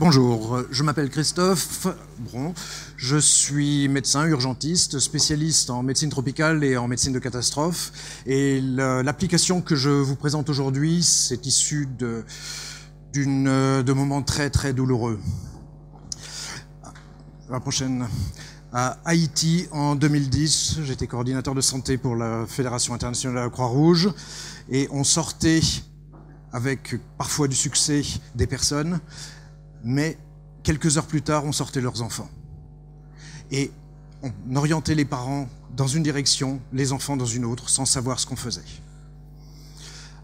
Bonjour, je m'appelle Christophe Bron, je suis médecin urgentiste, spécialiste en médecine tropicale et en médecine de catastrophe. Et l'application que je vous présente aujourd'hui, c'est issu de moments très très douloureux. La prochaine. À Haïti, en 2010, j'étais coordinateur de santé pour la Fédération internationale de la Croix-Rouge et on sortait avec parfois du succès des personnes, mais quelques heures plus tard, on sortait leurs enfants. Et on orientait les parents dans une direction, les enfants dans une autre, sans savoir ce qu'on faisait.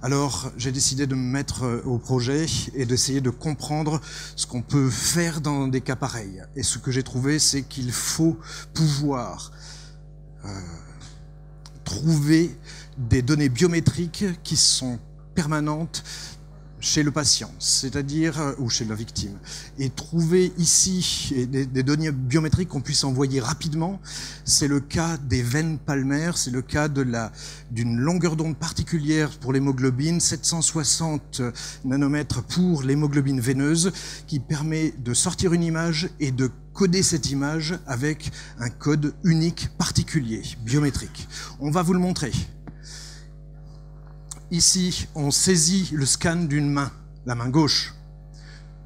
Alors, j'ai décidé de me mettre au projet et d'essayer de comprendre ce qu'on peut faire dans des cas pareils. Et ce que j'ai trouvé, c'est qu'il faut pouvoir trouver des données biométriques qui sont permanentes chez le patient, c'est-à-dire, ou chez la victime, et trouver ici des données biométriques qu'on puisse envoyer rapidement. C'est le cas des veines palmaires, c'est le cas d'une longueur d'onde particulière pour l'hémoglobine, 760 nanomètres pour l'hémoglobine veineuse, qui permet de sortir une image et de coder cette image avec un code unique particulier, biométrique. On va vous le montrer. Ici, on saisit le scan d'une main, la main gauche.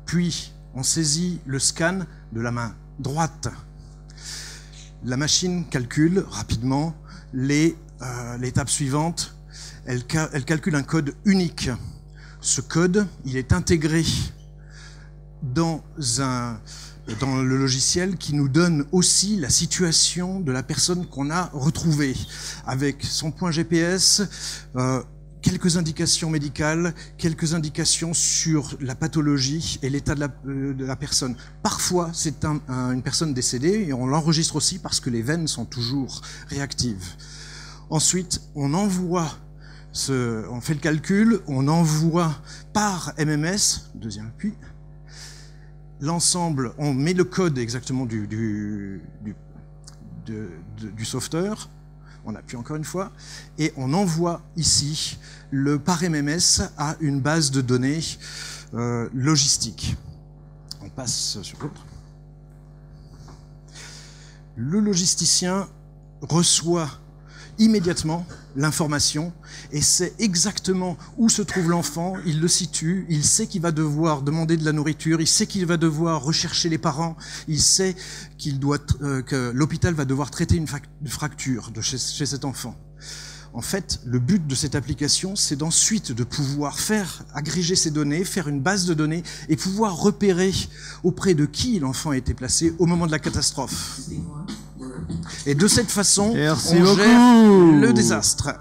Puis, on saisit le scan de la main droite. La machine calcule rapidement l'étape suivante. Elle calcule un code unique. Ce code, il est intégré dans le logiciel qui nous donne aussi la situation de la personne qu'on a retrouvée, avec son point GPS, quelques indications médicales, quelques indications sur la pathologie et l'état de la personne. Parfois, c'est une personne décédée et on l'enregistre aussi parce que les veines sont toujours réactives. Ensuite, on envoie, on fait le calcul, on envoie par MMS, deuxième appui, l'ensemble, on met le code exactement du sauveteur. On appuie encore une fois, et on envoie ici par MMS à une base de données logistique. On passe sur l'autre. Le logisticien reçoit immédiatement l'information et sait exactement où se trouve l'enfant, il le situe, il sait qu'il va devoir demander de la nourriture, il sait qu'il va devoir rechercher les parents, il sait que l'hôpital va devoir traiter une fracture chez cet enfant. En fait, le but de cette application, c'est d'ensuite de pouvoir agréger ces données, faire une base de données et pouvoir repérer auprès de qui l'enfant a été placé au moment de la catastrophe. Et de cette façon, on gère le désastre.